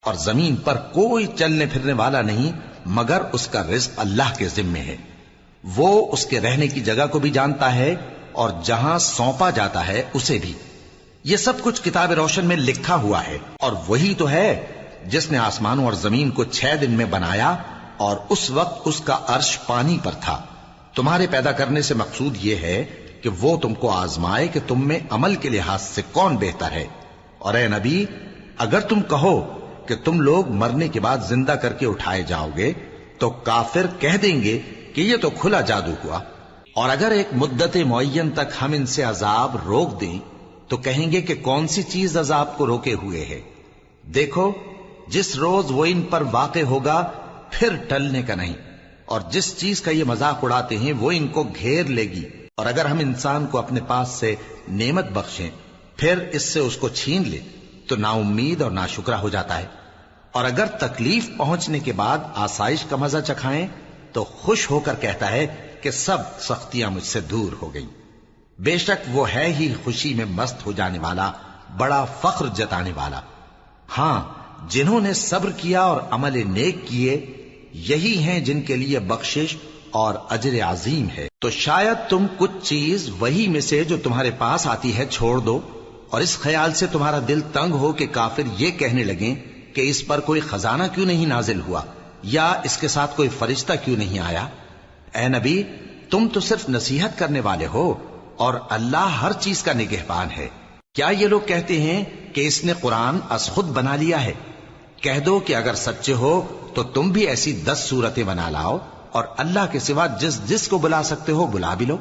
اور زمین پر کوئی چلنے پھرنے والا نہیں مگر اس کا رزق اللہ کے ذمے ہے. وہ اس کے رہنے کی جگہ کو بھی جانتا ہے اور جہاں سونپا جاتا ہے اسے بھی. یہ سب کچھ کتاب روشن میں لکھا ہوا ہے. اور وہی تو ہے جس نے آسمانوں اور زمین کو 6 دن میں بنایا اور اس وقت اس کا عرش پانی پر تھا. تمہارے پیدا کرنے سے مقصود یہ ہے کہ وہ تم کو آزمائے کہ تم میں عمل کے لحاظ سے کون بہتر ہے. اور اے نبی، اگر تم کہو کہ تم لوگ مرنے کے بعد زندہ کر کے اٹھائے جاؤ گے تو کافر کہہ دیں گے کہ یہ تو کھلا جادو ہوا. اور اگر ایک مدت معین تک ہم ان سے عذاب روک دیں تو کہیں گے کہ کون سی چیز عذاب کو روکے ہوئے ہے. دیکھو، جس روز وہ ان پر واقع ہوگا پھر ٹلنے کا نہیں، اور جس چیز کا یہ مذاق اڑاتے ہیں وہ ان کو گھیر لے گی. اور اگر ہم انسان کو اپنے پاس سے نعمت بخشیں پھر اس سے اس کو چھین لے تو نا امید اور ناشکرا ہو جاتا ہے. اور اگر تکلیف پہنچنے کے بعد آسائش کا مزہ چکھائیں تو خوش ہو کر کہتا ہے کہ سب سختیاں مجھ سے دور ہو گئیں. بے شک وہ ہے ہی خوشی میں مست ہو جانے والا، بڑا فخر جتانے والا. ہاں، جنہوں نے صبر کیا اور عمل نیک کیے یہی ہیں جن کے لیے بخشش اور اجر عظیم ہے. تو شاید تم کچھ چیز وہی میں سے جو تمہارے پاس آتی ہے چھوڑ دو، اور اس خیال سے تمہارا دل تنگ ہو کہ کافر یہ کہنے لگیں کہ اس پر کوئی خزانہ کیوں نہیں نازل ہوا یا اس کے ساتھ کوئی فرشتہ کیوں نہیں آیا. اے نبی، تم تو صرف نصیحت کرنے والے ہو اور اللہ ہر چیز کا نگہبان ہے. کیا یہ لوگ کہتے ہیں کہ اس نے قرآن از خود بنا لیا ہے؟ کہہ دو کہ اگر سچے ہو تو تم بھی ایسی 10 صورتیں بنا لاؤ اور اللہ کے سوا جس جس کو بلا سکتے ہو بلا بھی لو.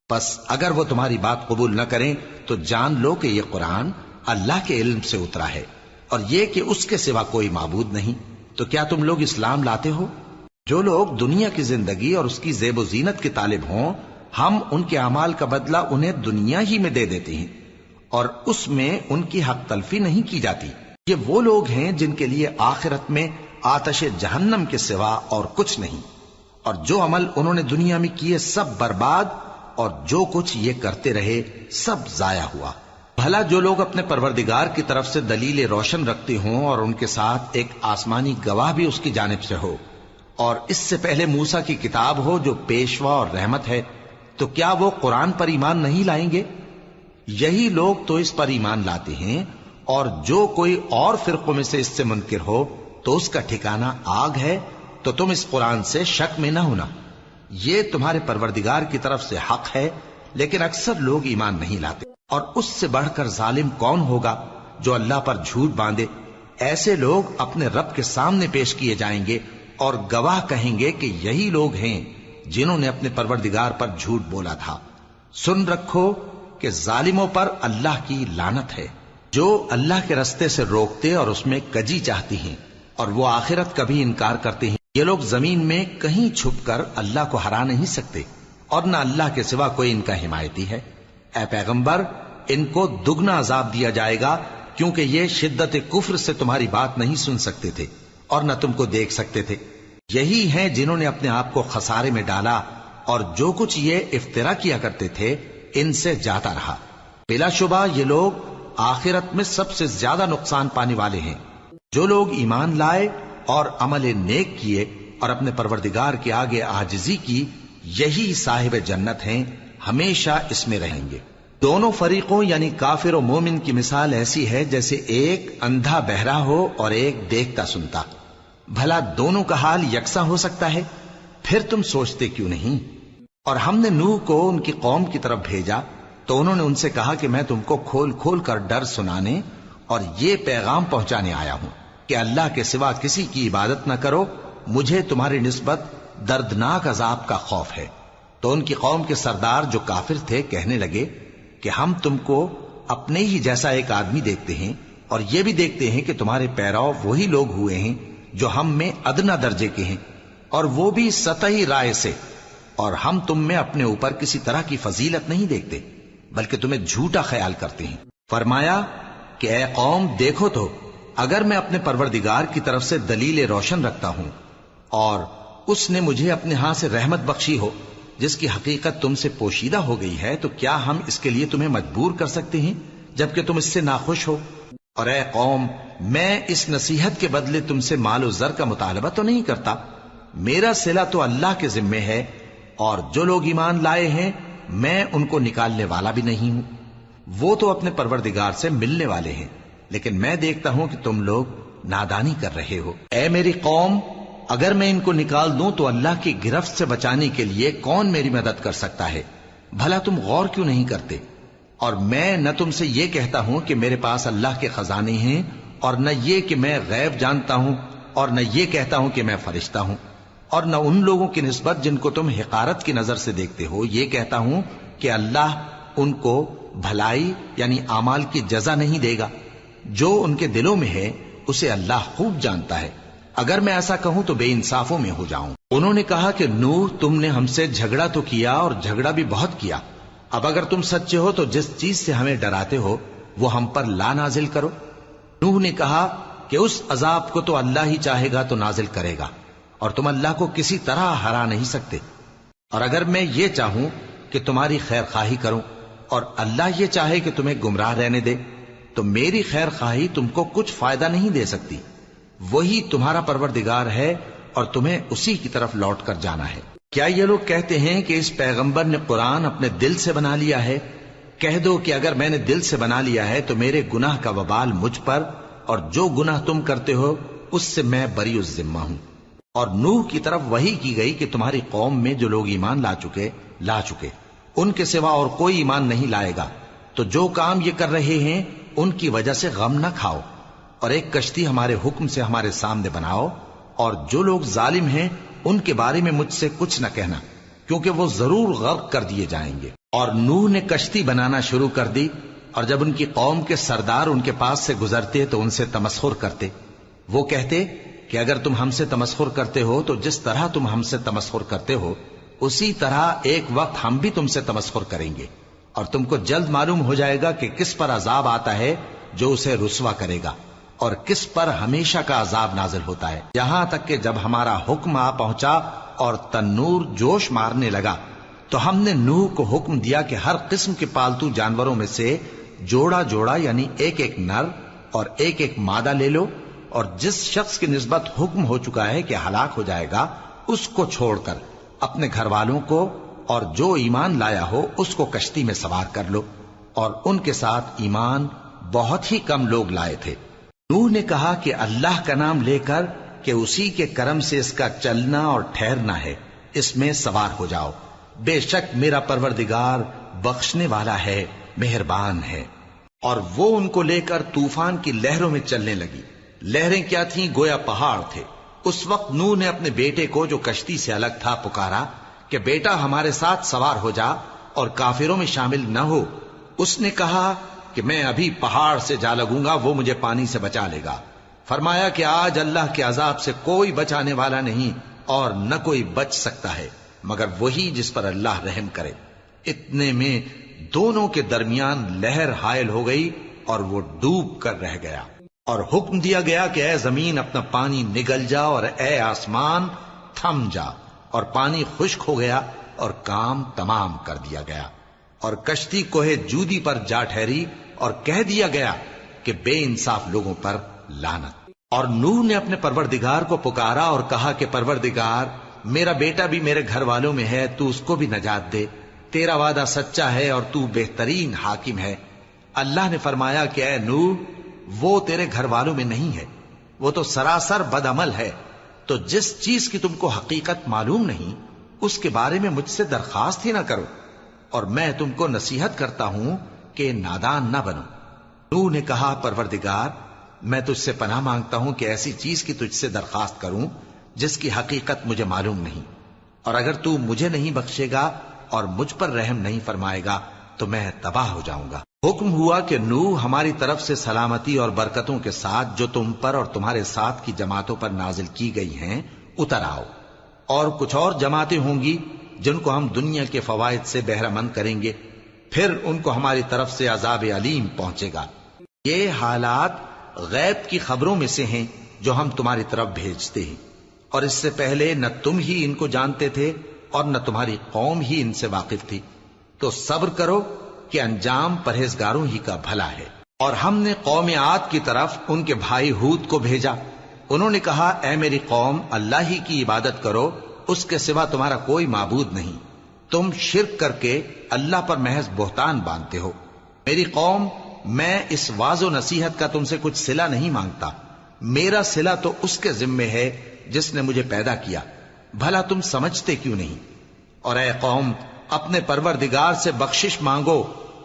پس اگر وہ تمہاری بات قبول نہ کریں تو جان لو کہ یہ قرآن اللہ کے علم سے اترا ہے اور یہ کہ اس کے سوا کوئی معبود نہیں. تو کیا تم لوگ اسلام لاتے ہو؟ جو لوگ دنیا کی زندگی اور اس کی زیب و زینت کے طالب ہوں ہم ان کے اعمال کا بدلہ انہیں دنیا ہی میں دے دیتے ہیں اور اس میں ان کی حق تلفی نہیں کی جاتی. یہ وہ لوگ ہیں جن کے لیے آخرت میں آتش جہنم کے سوا اور کچھ نہیں، اور جو عمل انہوں نے دنیا میں کیے سب برباد اور جو کچھ یہ کرتے رہے سب ضائع ہوا. بھلا جو لوگ اپنے پروردگار کی طرف سے دلیل روشن رکھتے ہوں اور ان کے ساتھ ایک آسمانی گواہ بھی اس کی جانب سے ہو، اور اس سے پہلے موسیٰ کی کتاب ہو جو پیشوا اور رحمت ہے، تو کیا وہ قرآن پر ایمان نہیں لائیں گے؟ یہی لوگ تو اس پر ایمان لاتے ہیں، اور جو کوئی اور فرقوں میں سے اس سے منکر ہو تو اس کا ٹھکانہ آگ ہے. تو تم اس قرآن سے شک میں نہ ہونا، یہ تمہارے پروردگار کی طرف سے حق ہے، لیکن اکثر لوگ ایمان نہیں لاتے. اور اس سے بڑھ کر ظالم کون ہوگا جو اللہ پر جھوٹ باندھے؟ ایسے لوگ اپنے رب کے سامنے پیش کیے جائیں گے اور گواہ کہیں گے کہ یہی لوگ ہیں جنہوں نے اپنے پروردگار پر جھوٹ بولا تھا. سن رکھو کہ ظالموں پر اللہ کی لعنت ہے، جو اللہ کے رستے سے روکتے اور اس میں کجی چاہتی ہیں اور وہ آخرت کا بھی انکار کرتے ہیں. یہ لوگ زمین میں کہیں چھپ کر اللہ کو ہرا نہیں سکتے اور نہ اللہ کے سوا کوئی ان کا حمایتی ہے. اے پیغمبر، ان کو دگنا عذاب دیا جائے گا کیونکہ یہ شدت کفر سے تمہاری بات نہیں سن سکتے تھے اور نہ تم کو دیکھ سکتے تھے. یہی ہیں جنہوں نے اپنے آپ کو خسارے میں ڈالا اور جو کچھ یہ افترا کیا کرتے تھے ان سے جاتا رہا. بلا شبہ یہ لوگ آخرت میں سب سے زیادہ نقصان پانے والے ہیں. جو لوگ ایمان لائے اور عمل نیک کیے اور اپنے پروردگار کے آگے عاجزی کی یہی صاحب جنت ہیں، ہمیشہ اس میں رہیں گے. دونوں فریقوں یعنی کافر و مومن کی مثال ایسی ہے جیسے ایک اندھا بہرا ہو اور ایک دیکھتا سنتا. بھلا دونوں کا حال یکساں ہو سکتا ہے؟ پھر تم سوچتے کیوں نہیں؟ اور ہم نے نوح کو ان کی قوم کی طرف بھیجا تو انہوں نے ان سے کہا کہ میں تم کو کھول کھول کر ڈر سنانے اور یہ پیغام پہنچانے آیا ہوں کہ اللہ کے سوا کسی کی عبادت نہ کرو، مجھے تمہاری نسبت دردناک عذاب کا خوف ہے. تو ان کی قوم کے سردار جو کافر تھے کہنے لگے کہ ہم تم کو اپنے ہی جیسا ایک آدمی دیکھتے ہیں اور یہ بھی دیکھتے ہیں کہ تمہارے پیرو وہی لوگ ہوئے ہیں جو ہم میں ادنا درجے کے ہیں اور وہ بھی سطحی رائے سے، اور ہم تم میں اپنے اوپر کسی طرح کی فضیلت نہیں دیکھتے بلکہ تمہیں جھوٹا خیال کرتے ہیں. فرمایا کہ اے قوم دیکھو تو اگر میں اپنے پروردگار کی طرف سے دلیل روشن رکھتا ہوں اور اس نے مجھے اپنے ہاں سے رحمت بخشی ہو جس کی حقیقت تم سے پوشیدہ ہو گئی ہے، تو کیا ہم اس کے لیے تمہیں مجبور کر سکتے ہیں جبکہ تم اس سے ناخوش ہو؟ اور اے قوم، میں اس نصیحت کے بدلے تم سے مال و زر کا مطالبہ تو نہیں کرتا، میرا صلہ تو اللہ کے ذمے ہے، اور جو لوگ ایمان لائے ہیں میں ان کو نکالنے والا بھی نہیں ہوں، وہ تو اپنے پروردگار سے ملنے والے ہیں، لیکن میں دیکھتا ہوں کہ تم لوگ نادانی کر رہے ہو۔ اے میری قوم، اگر میں ان کو نکال دوں تو اللہ کی گرفت سے بچانے کے لیے کون میری مدد کر سکتا ہے؟ بھلا تم غور کیوں نہیں کرتے؟ اور میں نہ تم سے یہ کہتا ہوں کہ میرے پاس اللہ کے خزانے ہیں، اور نہ یہ کہ میں غیب جانتا ہوں، اور نہ یہ کہتا ہوں کہ میں فرشتہ ہوں، اور نہ ان لوگوں کی نسبت جن کو تم حقارت کی نظر سے دیکھتے ہو یہ کہتا ہوں کہ اللہ ان کو بھلائی یعنی اعمال کی جزا نہیں دے گا۔ جو ان کے دلوں میں ہے اسے اللہ خوب جانتا ہے، اگر میں ایسا کہوں تو بے انصافوں میں ہو جاؤں۔ انہوں نے کہا کہ نوح، تم نے ہم سے جھگڑا تو کیا اور جھگڑا بھی بہت کیا، اب اگر تم سچے ہو تو جس چیز سے ہمیں ڈراتے ہو وہ ہم پر لا نازل کرو۔ نوح نے کہا کہ اس عذاب کو تو اللہ ہی چاہے گا تو نازل کرے گا، اور تم اللہ کو کسی طرح ہرا نہیں سکتے، اور اگر میں یہ چاہوں کہ تمہاری خیر خواہی کروں اور اللہ یہ چاہے کہ تمہیں گمراہ رہنے دے تو میری خیر خواہی تم کو کچھ فائدہ نہیں دے سکتی، وہی تمہارا پروردگار ہے اور تمہیں اسی کی طرف لوٹ کر جانا ہے۔ کیا یہ لوگ کہتے ہیں کہ اس پیغمبر نے قرآن اپنے دل سے بنا لیا ہے؟ کہہ دو کہ اگر میں نے دل سے بنا لیا ہے تو میرے گناہ کا وبال مجھ پر، اور جو گناہ تم کرتے ہو اس سے میں بری الذمہ ہوں۔ اور نوح کی طرف وحی کی گئی کہ تمہاری قوم میں جو لوگ ایمان لا چکے ان کے سوا اور کوئی ایمان نہیں لائے گا، تو جو کام یہ کر رہے ہیں ان کی وجہ سے غم نہ کھاؤ، اور ایک کشتی ہمارے حکم سے ہمارے سامنے بناؤ، اور جو لوگ ظالم ہیں ان کے بارے میں مجھ سے کچھ نہ کہنا، کیونکہ وہ ضرور غرق کر دیے جائیں گے۔ اور نوح نے کشتی بنانا شروع کر دی، اور جب ان کی قوم کے سردار ان کے پاس سے گزرتے تو ان سے تمسخر کرتے۔ وہ کہتے کہ اگر تم ہم سے تمسخر کرتے ہو تو جس طرح تم ہم سے تمسخر کرتے ہو اسی طرح ایک وقت ہم بھی تم سے تمسخر کریں گے، اور تم کو جلد معلوم ہو جائے گا کہ کس پر عذاب آتا ہے جو اسے رسوا کرے گا، اور کس پر ہمیشہ کا عذاب نازل ہوتا ہے، یہاں تک کہ جب ہمارا حکم آ پہنچا اور تنور جوش مارنے لگا تو ہم نے نوح کو حکم دیا کہ ہر قسم کے پالتو جانوروں میں سے جوڑا جوڑا یعنی ایک ایک نر اور ایک ایک مادہ لے لو، اور جس شخص کی نسبت حکم ہو چکا ہے کہ ہلاک ہو جائے گا اس کو چھوڑ کر اپنے گھر والوں کو اور جو ایمان لایا ہو اس کو کشتی میں سوار کر لو، اور ان کے ساتھ ایمان بہت ہی کم لوگ لائے تھے۔ نوح نے کہا کہ اللہ کا نام لے کر کہ اسی کے کرم سے اس کا چلنا اور ٹھہرنا ہے، اس میں سوار ہو جاؤ، بے شک میرا پروردگار بخشنے والا ہے، مہربان ہے۔ اور وہ ان کو لے کر طوفان کی لہروں میں چلنے لگی۔ لہریں کیا تھیں؟ گویا پہاڑ تھے۔ اس وقت نوح نے اپنے بیٹے کو جو کشتی سے الگ تھا پکارا کہ بیٹا ہمارے ساتھ سوار ہو جا اور کافروں میں شامل نہ ہو۔ اس نے کہا کہ میں ابھی پہاڑ سے جا لگوں گا، وہ مجھے پانی سے بچا لے گا۔ فرمایا کہ آج اللہ کے عذاب سے کوئی بچانے والا نہیں اور نہ کوئی بچ سکتا ہے مگر وہی جس پر اللہ رحم کرے۔ اتنے میں دونوں کے درمیان لہر حائل ہو گئی اور وہ ڈوب کر رہ گیا، اور حکم دیا گیا کہ اے زمین اپنا پانی نگل جا اور اے آسمان تھم جا، اور پانی خشک ہو گیا اور کام تمام کر دیا گیا، اور کشتی کوہ جودی پر جا ٹھہری، اور کہہ دیا گیا کہ بے انصاف لوگوں پر لعنت۔ اور نوح نے اپنے پروردگار کو پکارا اور کہا کہ پروردگار، میرا بیٹا بھی میرے گھر والوں میں ہے، تو اس کو بھی نجات دے، تیرا وعدہ سچا ہے اور تو بہترین حاکم ہے۔ اللہ نے فرمایا کہ اے نوح، وہ تیرے گھر والوں میں نہیں ہے، وہ تو سراسر بد عمل ہے، تو جس چیز کی تم کو حقیقت معلوم نہیں اس کے بارے میں مجھ سے درخواست ہی نہ کرو، اور میں تم کو نصیحت کرتا ہوں کہ نادان نہ بنو۔ نوح نے کہا پروردگار، میں تجھ سے پناہ مانگتا ہوں کہ ایسی چیز کی تجھ سے درخواست کروں جس کی حقیقت مجھے معلوم نہیں، اور اگر تو مجھے نہیں بخشے گا اور مجھ پر رحم نہیں فرمائے گا تو میں تباہ ہو جاؤں گا۔ حکم ہوا کہ نوح ہماری طرف سے سلامتی اور برکتوں کے ساتھ جو تم پر اور تمہارے ساتھ کی جماعتوں پر نازل کی گئی ہیں اتر آؤ، اور کچھ اور جماعتیں ہوں گی جن کو ہم دنیا کے فوائد سے بہرہ مند کریں گے، پھر ان کو ہماری طرف سے عذاب علیم پہنچے گا۔ یہ حالات غیب کی خبروں میں سے ہیں جو ہم تمہاری طرف بھیجتے ہیں، اور اس سے پہلے نہ تم ہی ان کو جانتے تھے اور نہ تمہاری قوم ہی ان سے واقف تھی، تو صبر کرو کہ انجام پرہیزگاروں ہی کا بھلا ہے۔ اور ہم نے قوم عاد کی طرف ان کے بھائی ہود کو بھیجا. انہوں نے کہا اے میری قوم، اللہ ہی کی عبادت کرو، اس کے سوا تمہارا کوئی معبود نہیں. تم شرک کر کے اللہ پر محض بہتان باندھتے ہو. میری قوم، میں اس واعظ و نصیحت کا تم سے کچھ صلہ نہیں مانگتا. میرا صلہ تو اس کے ذمے ہے جس نے مجھے پیدا کیا. بھلا تم سمجھتے کیوں نہیں؟ اور اے قوم، اپنے پروردگار سے بخشش مانگو،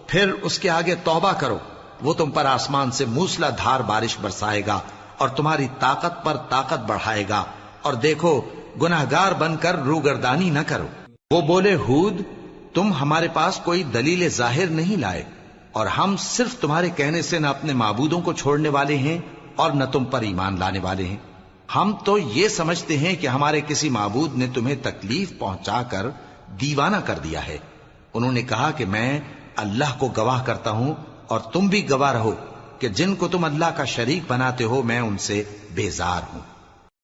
پھر اس کے آگے توبہ کرو. وہ تم پر آسمان سے موسلا دھار بارش برسائے گا اور تمہاری طاقت پر طاقت بڑھائے گا. اور دیکھو، گناہگار بن کر روگردانی نہ کرو. وہ بولے ہود، تم ہمارے پاس کوئی دلیل ظاہر نہیں لائے، اور ہم صرف تمہارے کہنے سے نہ اپنے معبودوں کو چھوڑنے والے ہیں اور نہ تم پر ایمان لانے والے ہیں. ہم تو یہ سمجھتے ہیں کہ ہمارے کسی معبود نے تمہیں تکلیف پہنچا کر دیوانہ کر دیا ہے. انہوں نے کہا کہ میں اللہ کو گواہ کرتا ہوں اور تم بھی گواہ رہو کہ جن کو تم اللہ کا شریک بناتے ہو میں ان سے بیزار ہوں.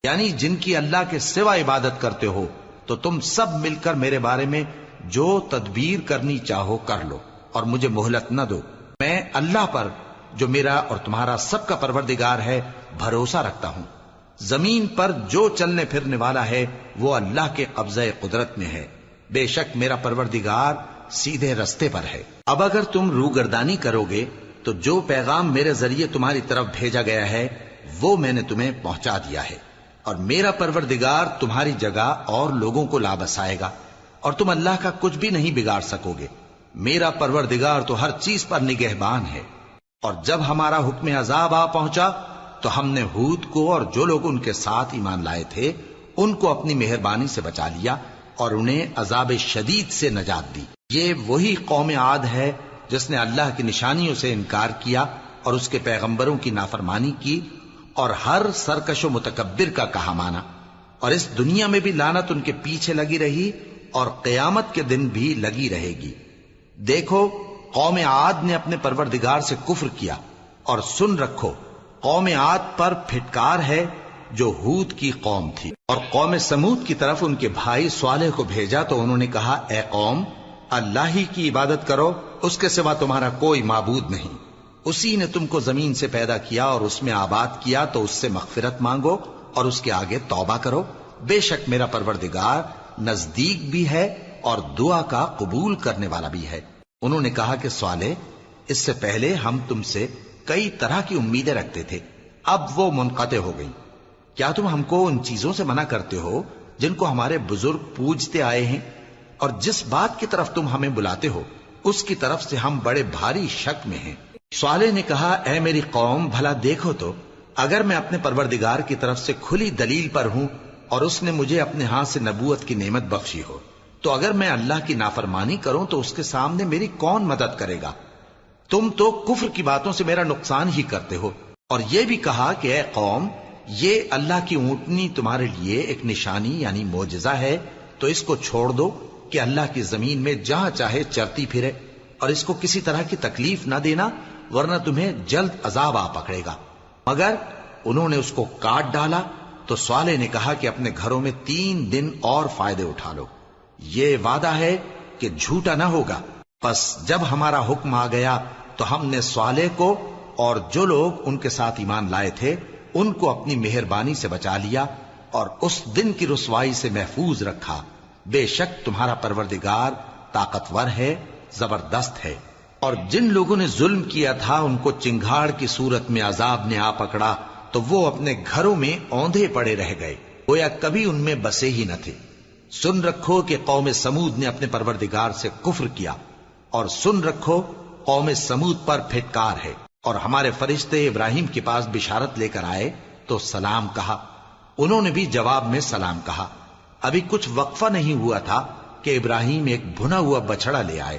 یعنی جن کی اللہ کے سوا عبادت کرتے ہو، تو تم سب مل کر میرے بارے میں جو تدبیر کرنی چاہو کر لو اور مجھے مہلت نہ دو. میں اللہ پر، جو میرا اور تمہارا سب کا پروردگار ہے، بھروسہ رکھتا ہوں. زمین پر جو چلنے پھرنے والا ہے وہ اللہ کے قبضہ قدرت میں ہے. بے شک میرا پروردگار سیدھے رستے پر ہے. اب اگر تم روگردانی کرو گے تو جو پیغام میرے ذریعے تمہاری طرف بھیجا گیا ہے وہ میں نے تمہیں پہنچا دیا ہے، اور میرا پروردگار تمہاری جگہ اور لوگوں کو لا بسائے گا، اور تم اللہ کا کچھ بھی نہیں بگاڑ سکو گے. میرا پروردگار تو ہر چیز پر نگہبان ہے. اور جب ہمارا حکم عذاب آ پہنچا تو ہم نے ہود کو اور جو لوگ ان کے ساتھ ایمان لائے تھے ان کو اپنی مہربانی سے بچا لیا اور انہیں عذاب شدید سے نجات دی. یہ وہی قوم عاد ہے جس نے اللہ کی نشانیوں سے انکار کیا اور اس کے پیغمبروں کی نافرمانی کی اور ہر سرکش و متکبر کا کہا مانا. اور اس دنیا میں بھی لعنت ان کے پیچھے لگی رہی اور قیامت کے دن بھی لگی رہے گی. دیکھو، قوم عاد نے اپنے پروردگار سے کفر کیا، اور سن رکھو، قوم عاد پر پھٹکار ہے جو ہود کی قوم تھی. اور قوم سمود کی طرف ان کے بھائی صالح کو بھیجا تو انہوں نے کہا اے قوم، اللہ ہی کی عبادت کرو، اس کے سوا تمہارا کوئی معبود نہیں. اسی نے تم کو زمین سے پیدا کیا اور اس میں آباد کیا، تو اس سے مغفرت مانگو اور اس کے آگے توبہ کرو. بے شک میرا پروردگار نزدیک بھی ہے اور دعا کا قبول کرنے والا بھی ہے. انہوں نے کہا کہ صالح، اس سے پہلے ہم تم سے کئی طرح کی امیدیں رکھتے تھے، اب وہ منقطع ہو گئی. کیا تم ہم کو ان چیزوں سے منع کرتے ہو جن کو ہمارے بزرگ پوجتے آئے ہیں؟ اور جس بات کی طرف تم ہمیں بلاتے ہو اس کی طرف سے ہم بڑے بھاری شک میں ہیں. صالح نے کہا اے میری قوم، بھلا دیکھو تو، اگر میں اپنے پروردگار کی طرف سے کھلی دلیل پر ہوں اور اس نے مجھے اپنے ہاتھ سے نبوت کی نعمت بخشی ہو، تو اگر میں اللہ کی نافرمانی کروں تو اس کے سامنے میری کون مدد کرے گا؟ تم تو کفر کی باتوں سے میرا نقصان ہی کرتے ہو. اور یہ بھی کہا کہ اے قوم، یہ اللہ کی اونٹنی تمہارے لیے ایک نشانی یعنی معجزہ ہے، تو اس کو چھوڑ دو کہ اللہ کی زمین میں جہاں چاہے چرتی پھرے، اور اس کو کسی طرح کی تکلیف نہ دینا، ورنہ تمہیں جلد عذاب آ پکڑے گا. مگر انہوں نے اس کو کاٹ ڈالا. تو صالح نے کہا کہ اپنے گھروں میں 3 دن اور فائدے اٹھا لو، یہ وعدہ ہے کہ جھوٹا نہ ہوگا. پس جب ہمارا حکم آ گیا تو ہم نے صالح کو اور جو لوگ ان کے ساتھ ایمان لائے تھے ان کو اپنی مہربانی سے بچا لیا اور اس دن کی رسوائی سے محفوظ رکھا. بے شک تمہارا پروردگار طاقتور ہے، زبردست ہے. اور جن لوگوں نے ظلم کیا تھا ان کو چنگھاڑ کی صورت میں عذاب نے آ پکڑا تو وہ اپنے گھروں میں اوندھے پڑے رہ گئے، گویا کبھی ان میں بسے ہی نہ تھے. سن رکھو کہ قوم سمود نے اپنے پروردگار سے کفر کیا، اور سن رکھو قوم سمود پر پھٹکار ہے. اور ہمارے فرشتے ابراہیم کے پاس بشارت لے کر آئے تو سلام کہا. انہوں نے بھی جواب میں سلام کہا. ابھی کچھ وقفہ نہیں ہوا تھا کہ ابراہیم ایک بھنا ہوا بچڑا لے آئے.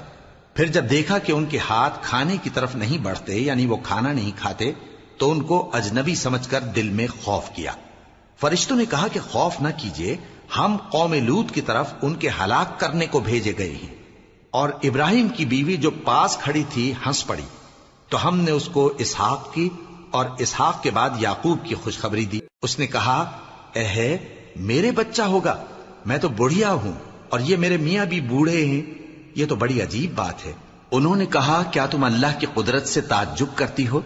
پھر جب دیکھا کہ ان کے ہاتھ کھانے کی طرف نہیں بڑھتے، یعنی وہ کھانا نہیں کھاتے، تو ان کو اجنبی سمجھ کر دل میں خوف کیا. فرشتوں نے کہا کہ خوف نہ کیجیے، ہم قوم لوط کی طرف ان کے ہلاک کرنے کو بھیجے گئے ہیں. اور ابراہیم کی بیوی جو پاس کھڑی تھی ہنس پڑی. تو ہم نے اس کو اسحاق کی اور اسحاق کے بعد یعقوب کی خوشخبری دی. اس نے کہا اے میرے بچہ ہوگا، میں تو بڑھیا ہوں اور یہ میرے میاں بھی بوڑھے ہیں، یہ تو بڑی عجیب بات ہے. انہوں نے کہا کیا تم اللہ کی قدرت سے تعجب کرتی ہو؟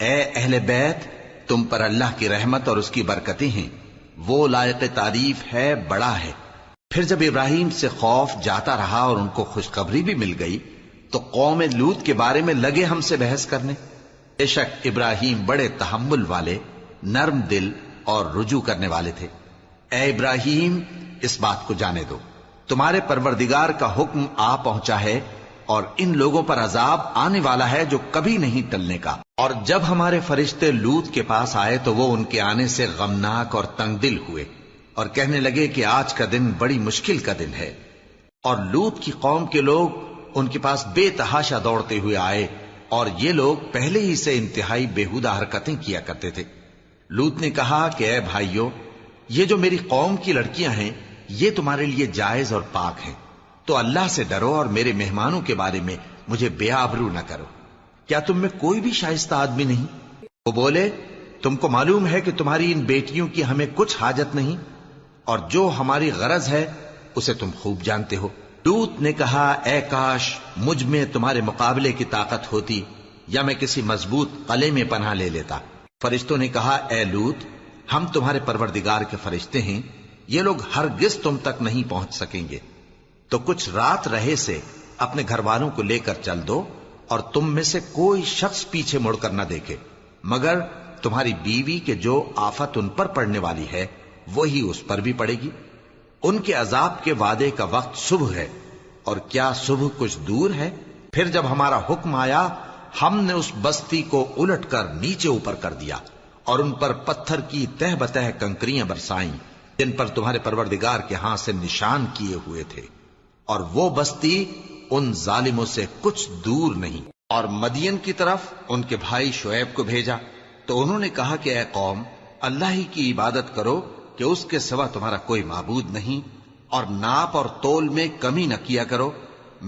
اے اہل بیت، تم پر اللہ کی رحمت اور اس کی برکتیں ہیں، وہ لائق تعریف ہے، بڑا ہے۔ پھر جب ابراہیم سے خوف جاتا رہا اور ان کو خوشخبری بھی مل گئی تو قوم لوط کے بارے میں لگے ہم سے بحث کرنے۔ بے شک ابراہیم بڑے تحمل والے، نرم دل اور رجوع کرنے والے تھے۔ اے ابراہیم، اس بات کو جانے دو، تمہارے پروردگار کا حکم آ پہنچا ہے اور ان لوگوں پر عذاب آنے والا ہے جو کبھی نہیں ٹلنے کا۔ اور جب ہمارے فرشتے لوط کے پاس آئے تو وہ ان کے آنے سے غمناک اور تنگ دل ہوئے اور کہنے لگے کہ آج کا دن بڑی مشکل کا دن ہے۔ اور لوط کی قوم کے لوگ ان کے پاس بے تحاشا دوڑتے ہوئے آئے اور یہ لوگ پہلے ہی سے انتہائی بےہودہ حرکتیں کیا کرتے تھے۔ لوط نے کہا کہ اے بھائیو، یہ جو میری قوم کی لڑکیاں ہیں یہ تمہارے لیے جائز اور پاک ہیں، تو اللہ سے ڈرو اور میرے مہمانوں کے بارے میں مجھے بے آبرو نہ کرو۔ کیا تم میں کوئی بھی شائستہ آدمی نہیں؟ وہ بولے تم کو معلوم ہے کہ تمہاری ان بیٹیوں کی ہمیں کچھ حاجت نہیں، اور جو ہماری غرض ہے اسے تم خوب جانتے ہو۔ لوط نے کہا اے کاش مجھ میں تمہارے مقابلے کی طاقت ہوتی یا میں کسی مضبوط قلعے میں پناہ لے لیتا۔ فرشتوں نے کہا اے لوط، ہم تمہارے پروردگار کے فرشتے ہیں، یہ لوگ ہرگز تم تک نہیں پہنچ سکیں گے، تو کچھ رات رہے سے اپنے گھر والوں کو لے کر چل دو، اور تم میں سے کوئی شخص پیچھے مڑ کر نہ دیکھے مگر تمہاری بیوی کے جو آفت ان پر پڑنے والی ہے وہی اس پر بھی پڑے گی۔ ان کے عذاب کے وعدے کا وقت صبح ہے، اور کیا صبح کچھ دور ہے؟ پھر جب ہمارا حکم آیا ہم نے اس بستی کو الٹ کر نیچے اوپر کر دیا اور ان پر پتھر کی تہ بتہ کنکریاں برسائیں جن پر تمہارے پروردگار کے ہاں سے نشان کیے ہوئے تھے، اور وہ بستی ان ظالموں سے کچھ دور نہیں۔ اور مدین کی طرف ان کے بھائی شعیب کو بھیجا تو انہوں نے کہا کہ اے قوم، اللہ ہی کی عبادت کرو کہ اس کے سوا تمہارا کوئی معبود نہیں، اور ناپ اور تول میں کمی نہ کیا کرو،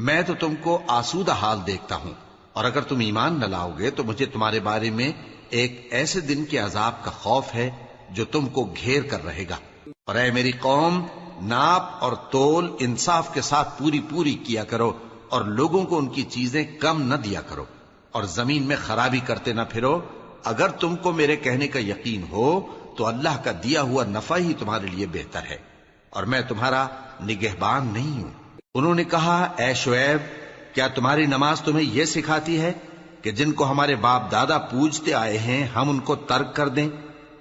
میں تو تم کو آسودہ حال دیکھتا ہوں، اور اگر تم ایمان نہ لاؤ گے تو مجھے تمہارے بارے میں ایک ایسے دن کے عذاب کا خوف ہے جو تم کو گھیر کر رہے گا۔ اور اے میری قوم، ناپ اور تول انصاف کے ساتھ پوری پوری کیا کرو، اور لوگوں کو ان کی چیزیں کم نہ دیا کرو، اور زمین میں خرابی کرتے نہ پھرو۔ اگر تم کو میرے کہنے کا یقین ہو تو اللہ کا دیا ہوا نفع ہی تمہارے لیے بہتر ہے، اور میں تمہارا نگہبان نہیں ہوں۔ انہوں نے کہا اے شعیب، کیا تمہاری نماز تمہیں یہ سکھاتی ہے کہ جن کو ہمارے باپ دادا پوجتے آئے ہیں ہم ان کو ترک کر دیں،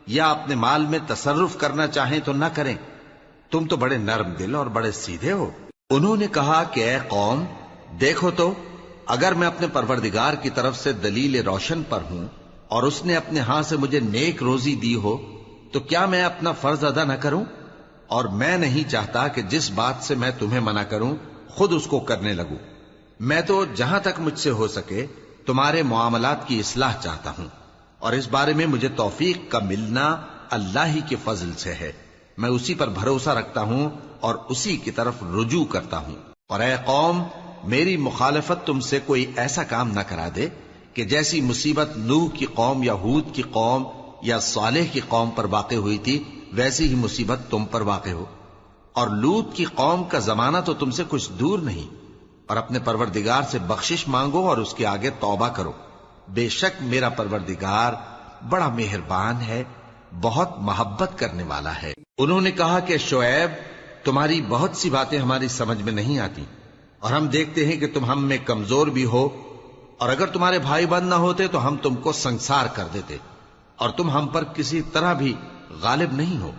یا اپنے مال میں تصرف کرنا چاہیں تو نہ کریں؟ تم تو بڑے نرم دل اور بڑے سیدھے ہو۔ انہوں نے کہا کہ اے قوم، دیکھو تو اگر میں اپنے پروردگار کی طرف سے دلیل روشن پر ہوں اور اس نے اپنے ہاں سے مجھے نیک روزی دی ہو تو کیا میں اپنا فرض ادا نہ کروں؟ اور میں نہیں چاہتا کہ جس بات سے میں تمہیں منع کروں خود اس کو کرنے لگوں۔ میں تو جہاں تک مجھ سے ہو سکے تمہارے معاملات کی اصلاح چاہتا ہوں، اور اس بارے میں مجھے توفیق کا ملنا اللہ ہی کے فضل سے ہے۔ میں اسی پر بھروسہ رکھتا ہوں اور اسی کی طرف رجوع کرتا ہوں۔ اور اے قوم، میری مخالفت تم سے کوئی ایسا کام نہ کرا دے کہ جیسی مصیبت نوح کی قوم یا ہود کی قوم یا صالح کی قوم پر واقع ہوئی تھی ویسی ہی مصیبت تم پر واقع ہو۔ اور لوط کی قوم کا زمانہ تو تم سے کچھ دور نہیں، اور اپنے پروردگار سے بخشش مانگو اور اس کے آگے توبہ کرو، بے شک میرا پروردگار بڑا مہربان ہے، بہت محبت کرنے والا ہے۔ انہوں نے کہا کہ شعیب، تمہاری بہت سی باتیں ہماری سمجھ میں نہیں آتی، اور ہم دیکھتے ہیں کہ تم ہم میں کمزور بھی ہو، اور اگر تمہارے بھائی بند نہ ہوتے تو ہم تم کو سنسار کر دیتے، اور تم ہم پر کسی طرح بھی غالب نہیں ہو۔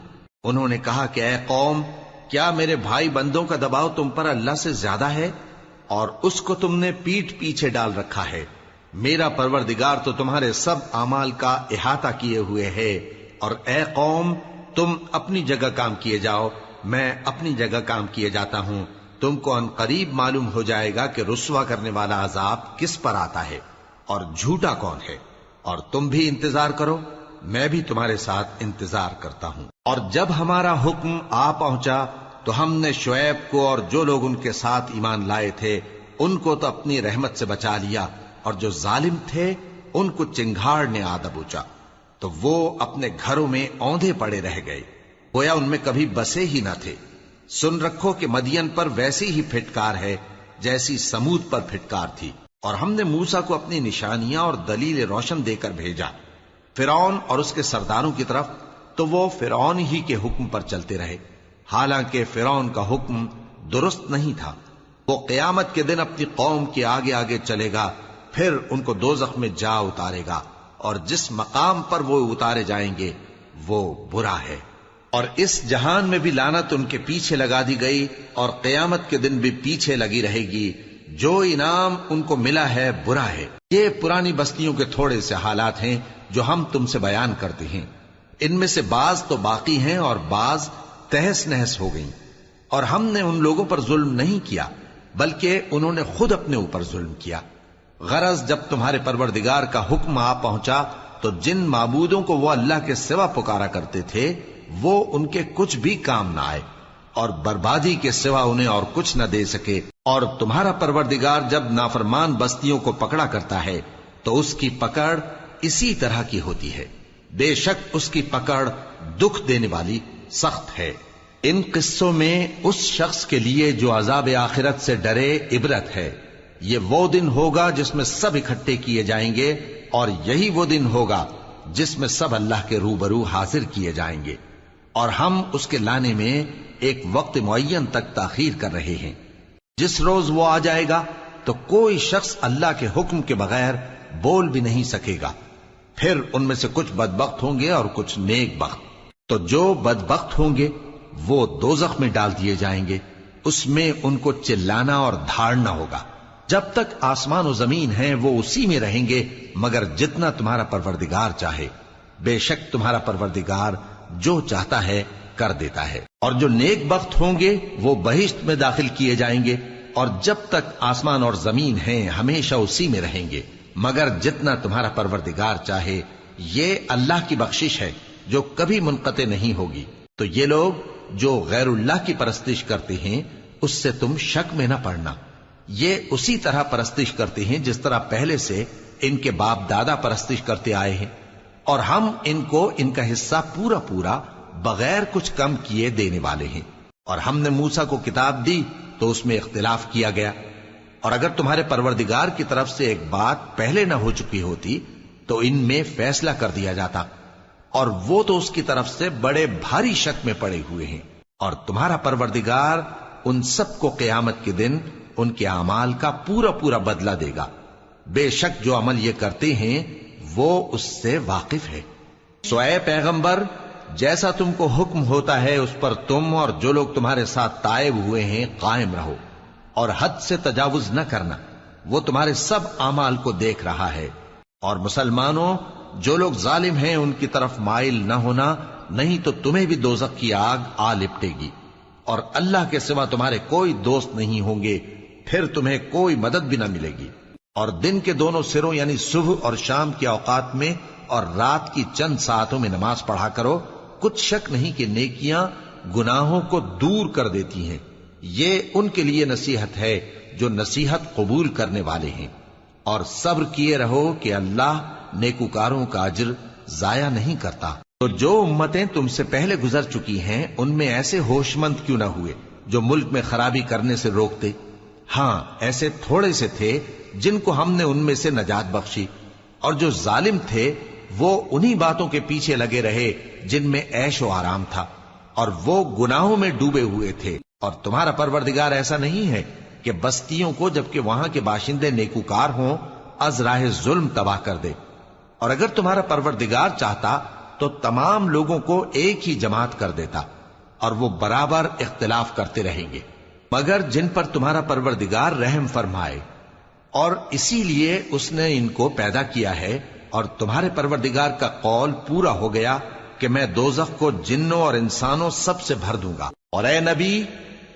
انہوں نے کہا کہ اے قوم، کیا میرے بھائی بندوں کا دباؤ تم پر اللہ سے زیادہ ہے، اور اس کو تم نے پیٹھ پیچھے ڈال رکھا ہے؟ میرا پروردگار تو تمہارے سب اعمال کا احاطہ کیے ہوئے ہے۔ اور اے قوم، تم اپنی جگہ کام کیے جاؤ، میں اپنی جگہ کام کیے جاتا ہوں۔ تم کو ان قریب معلوم ہو جائے گا کہ رسوا کرنے والا عذاب کس پر آتا ہے اور جھوٹا کون ہے، اور تم بھی انتظار کرو، میں بھی تمہارے ساتھ انتظار کرتا ہوں۔ اور جب ہمارا حکم آ پہنچا تو ہم نے شعیب کو اور جو لوگ ان کے ساتھ ایمان لائے تھے ان کو تو اپنی رحمت سے بچا لیا، اور جو ظالم تھے ان کو چنگھاڑ نے آ دبوچا، تو وہ اپنے گھروں میں اوندھے پڑے رہ گئے، گویا ان میں کبھی بسے ہی نہ تھے۔ سن رکھو کہ مدین پر ویسی ہی پھٹکار ہے جیسی سمود پر پھٹکار تھی۔ اور ہم نے موسیٰ کو اپنی نشانیاں اور دلیل روشن دے کر بھیجا فرعون اور اس کے سرداروں کی طرف، تو وہ فرعون ہی کے حکم پر چلتے رہے، حالانکہ فرعون کا حکم درست نہیں تھا۔ وہ قیامت کے دن اپنی قوم کے آگے آگے چلے گا، پھر ان کو دوزخ میں جا اتارے گا، اور جس مقام پر وہ اتارے جائیں گے وہ برا ہے۔ اور اس جہان میں بھی لعنت ان کے پیچھے لگا دی گئی، اور قیامت کے دن بھی پیچھے لگی رہے گی۔ جو انعام ان کو ملا ہے برا ہے۔ یہ پرانی بستیوں کے تھوڑے سے حالات ہیں جو ہم تم سے بیان کرتے ہیں، ان میں سے بعض تو باقی ہیں اور بعض تہس نہس ہو گئیں۔ اور ہم نے ان لوگوں پر ظلم نہیں کیا بلکہ انہوں نے خود اپنے اوپر ظلم کیا۔ غرض جب تمہارے پروردگار کا حکم آ پہنچا تو جن معبودوں کو وہ اللہ کے سوا پکارا کرتے تھے وہ ان کے کچھ بھی کام نہ آئے، اور بربادی کے سوا انہیں اور کچھ نہ دے سکے۔ اور تمہارا پروردگار جب نافرمان بستیوں کو پکڑا کرتا ہے تو اس کی پکڑ اسی طرح کی ہوتی ہے، بے شک اس کی پکڑ دکھ دینے والی سخت ہے۔ ان قصوں میں اس شخص کے لیے جو عذاب آخرت سے ڈرے عبرت ہے۔ یہ وہ دن ہوگا جس میں سب اکٹھے کیے جائیں گے، اور یہی وہ دن ہوگا جس میں سب اللہ کے روبرو حاضر کیے جائیں گے، اور ہم اس کے لانے میں ایک وقت معین تک تاخیر کر رہے ہیں۔ جس روز وہ آ جائے گا تو کوئی شخص اللہ کے حکم کے بغیر بول بھی نہیں سکے گا۔ پھر ان میں سے کچھ بدبخت ہوں گے اور کچھ نیک بخت۔ تو جو بدبخت ہوں گے وہ دوزخ میں ڈال دیے جائیں گے، اس میں ان کو چلانا اور دھاڑنا ہوگا۔ جب تک آسمان و زمین ہیں وہ اسی میں رہیں گے مگر جتنا تمہارا پروردگار چاہے، بے شک تمہارا پروردگار جو چاہتا ہے کر دیتا ہے۔ اور جو نیک بخت ہوں گے وہ بہشت میں داخل کیے جائیں گے، اور جب تک آسمان اور زمین ہیں ہمیشہ اسی میں رہیں گے مگر جتنا تمہارا پروردگار چاہے۔ یہ اللہ کی بخشش ہے جو کبھی منقطع نہیں ہوگی۔ تو یہ لوگ جو غیر اللہ کی پرستش کرتے ہیں اس سے تم شک میں نہ پڑنا، یہ اسی طرح پرستش کرتے ہیں جس طرح پہلے سے ان کے باپ دادا پرستش کرتے آئے ہیں، اور ہم ان کو ان کا حصہ پورا پورا بغیر کچھ کم کیے دینے والے ہیں۔ اور ہم نے موسیٰ کو کتاب دی تو اس میں اختلاف کیا گیا، اور اگر تمہارے پروردگار کی طرف سے ایک بات پہلے نہ ہو چکی ہوتی تو ان میں فیصلہ کر دیا جاتا، اور وہ تو اس کی طرف سے بڑے بھاری شک میں پڑے ہوئے ہیں۔ اور تمہارا پروردگار ان سب کو قیامت کے دن ان کے اعمال کا پورا پورا بدلہ دے گا، بے شک جو عمل یہ کرتے ہیں وہ اس سے واقف ہے۔ سو اے پیغمبر، جیسا تم کو حکم ہوتا ہے اس پر تم اور جو لوگ تمہارے ساتھ تائب ہوئے ہیں قائم رہو، اور حد سے تجاوز نہ کرنا، وہ تمہارے سب اعمال کو دیکھ رہا ہے۔ اور مسلمانوں، جو لوگ ظالم ہیں ان کی طرف مائل نہ ہونا، نہیں تو تمہیں بھی دوزخ کی آگ آ لپٹے گی، اور اللہ کے سوا تمہارے کوئی دوست نہیں ہوں گے، پھر تمہیں کوئی مدد بھی نہ ملے گی۔ اور دن کے دونوں سروں یعنی صبح اور شام کے اوقات میں اور رات کی چند ساعتوں میں نماز پڑھا کرو، کچھ شک نہیں کہ نیکیاں گناہوں کو دور کر دیتی ہیں۔ یہ ان کے لیے نصیحت ہے جو نصیحت قبول کرنے والے ہیں۔ اور صبر کیے رہو کہ اللہ نیکوکاروں کا اجر ضائع نہیں کرتا۔ تو جو امتیں تم سے پہلے گزر چکی ہیں ان میں ایسے ہوش مند کیوں نہ ہوئے جو ملک میں خرابی کرنے سے روکتے؟ ہاں، ایسے تھوڑے سے تھے جن کو ہم نے ان میں سے نجات بخشی، اور جو ظالم تھے وہ انہی باتوں کے پیچھے لگے رہے جن میں عیش و آرام تھا، اور وہ گناہوں میں ڈوبے ہوئے تھے۔ اور تمہارا پروردگار ایسا نہیں ہے کہ بستیوں کو جبکہ وہاں کے باشندے نیکوکار ہوں از راہ ظلم تباہ کر دے۔ اور اگر تمہارا پروردگار چاہتا تو تمام لوگوں کو ایک ہی جماعت کر دیتا، اور وہ برابر اختلاف کرتے رہیں گے، مگر جن پر تمہارا پروردگار رحم فرمائے، اور اسی لیے اس نے ان کو پیدا کیا ہے۔ اور تمہارے پروردگار کا قول پورا ہو گیا کہ میں دوزخ کو جنوں اور انسانوں سب سے بھر دوں گا۔ اور اے نبی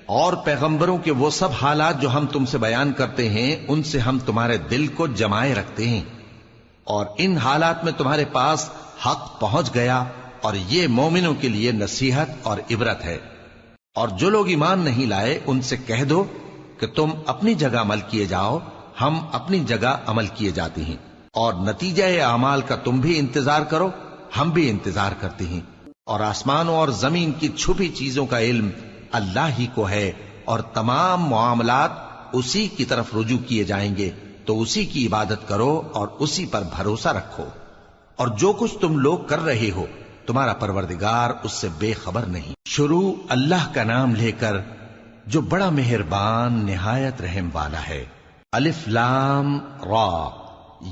اور پیغمبروں کے وہ سب حالات جو ہم تم سے بیان کرتے ہیں ان سے ہم تمہارے دل کو جمائے رکھتے ہیں، اور ان حالات میں تمہارے پاس حق پہنچ گیا، اور یہ مومنوں کے لیے نصیحت اور عبرت ہے۔ اور جو لوگ ایمان نہیں لائے ان سے کہہ دو کہ تم اپنی جگہ عمل کیے جاؤ، ہم اپنی جگہ عمل کیے جاتے ہیں، اور نتیجہ اعمال کا تم بھی انتظار کرو، ہم بھی انتظار کرتے ہیں۔ اور آسمانوں اور زمین کی چھپی چیزوں کا علم اللہ ہی کو ہے، اور تمام معاملات اسی کی طرف رجوع کیے جائیں گے۔ تو اسی کی عبادت کرو اور اسی پر بھروسہ رکھو، اور جو کچھ تم لوگ کر رہے ہو تمہارا پروردگار اس سے بے خبر نہیں۔ شروع اللہ کا نام لے کر جو بڑا مہربان نہایت رحم والا ہے۔ الف لام را،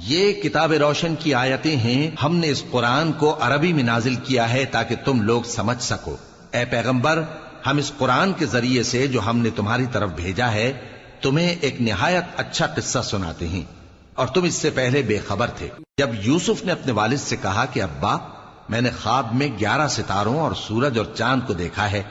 یہ کتاب روشن کی آیتیں ہیں۔ ہم نے اس قرآن کو عربی میں نازل کیا ہے تاکہ تم لوگ سمجھ سکو۔ اے پیغمبر، ہم اس قرآن کے ذریعے سے جو ہم نے تمہاری طرف بھیجا ہے تمہیں ایک نہایت اچھا قصہ سناتے ہیں، اور تم اس سے پہلے بے خبر تھے۔ جب یوسف نے اپنے والد سے کہا کہ ابا، میں نے خواب میں 11 ستاروں اور سورج اور چاند کو دیکھا ہے،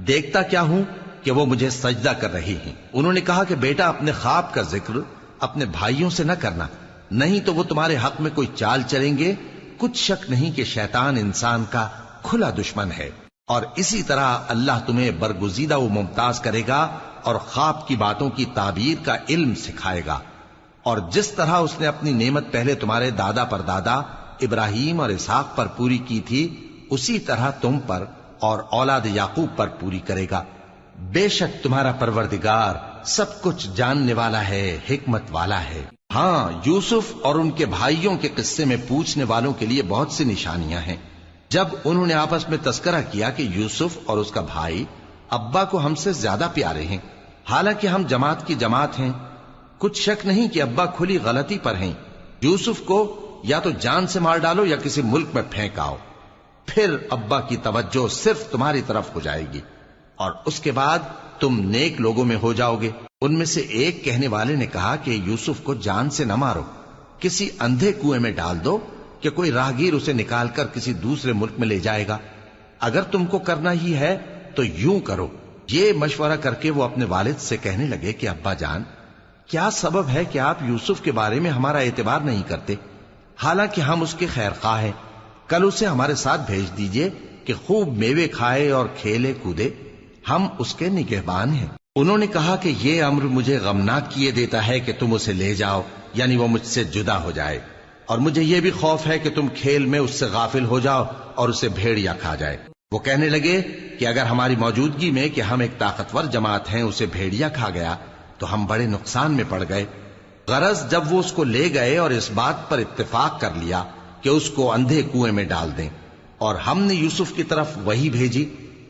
دیکھتا کیا ہوں کہ وہ مجھے سجدہ کر رہی ہیں۔ انہوں نے کہا کہ بیٹا، اپنے خواب کا ذکر اپنے بھائیوں سے نہ کرنا، نہیں تو وہ تمہارے حق میں کوئی چال چلیں گے۔ کچھ شک نہیں کہ شیطان انسان کا کھلا دشمن ہے، اور اسی طرح اللہ تمہیں برگزیدہ و ممتاز کرے گا اور خواب کی باتوں کی تعبیر کا علم سکھائے گا، اور جس طرح اس نے اپنی نعمت پہلے تمہارے دادا پر دادا ابراہیم اور اسحاق پر پوری کی تھی، اسی طرح تم پر اور اولاد یعقوب پر پوری کرے گا۔ بے شک تمہارا پروردگار سب کچھ جاننے والا ہے، حکمت والا ہے۔ ہاں، یوسف اور ان کے بھائیوں کے قصے میں پوچھنے والوں کے لیے بہت سی نشانیاں ہیں۔ جب انہوں نے آپس میں تذکرہ کیا کہ یوسف اور اس کا بھائی ابا کو ہم سے زیادہ پیارے ہیں، حالانکہ ہم جماعت کی جماعت ہیں، کچھ شک نہیں کہ ابا کھلی غلطی پر ہیں، یوسف کو یا تو جان سے مار ڈالو یا کسی ملک میں پھینک آؤ، پھر ابا کی توجہ صرف تمہاری طرف ہو جائے گی، اور اس کے بعد تم نیک لوگوں میں ہو جاؤ گے۔ ان میں سے ایک کہنے والے نے کہا کہ یوسف کو جان سے نہ مارو، کسی اندھے کنویں میں ڈال دو کہ کوئی راہگیر اسے نکال کر کسی دوسرے ملک میں لے جائے گا۔ اگر تم کو کرنا ہی ہے تو یوں کرو۔ یہ مشورہ کر کے وہ اپنے والد سے کہنے لگے کہ ابا جان، کیا سبب ہے کہ آپ یوسف کے بارے میں ہمارا اعتبار نہیں کرتے، حالانکہ ہم اس کے خیر خواہ ہیں؟ کل اسے ہمارے ساتھ بھیج دیجئے کہ خوب میوے کھائے اور کھیلے کودے، ہم اس کے نگہبان ہیں۔ انہوں نے کہا کہ یہ امر مجھے غمناک کیے دیتا ہے کہ تم اسے لے جاؤ، یعنی وہ مجھ سے جدا ہو جائے، اور مجھے یہ بھی خوف ہے کہ تم کھیل میں اس سے غافل ہو جاؤ اور اسے بھیڑیا کھا جائے۔ وہ کہنے لگے کہ اگر ہماری موجودگی میں کہ ہم ایک طاقتور جماعت ہیں اسے بھیڑیا کھا گیا تو ہم بڑے نقصان میں پڑ گئے۔ غرض جب وہ اس کو لے گئے اور اس بات پر اتفاق کر لیا کہ اس کو اندھے کنویں میں ڈال دیں، اور ہم نے یوسف کی طرف وحی بھیجی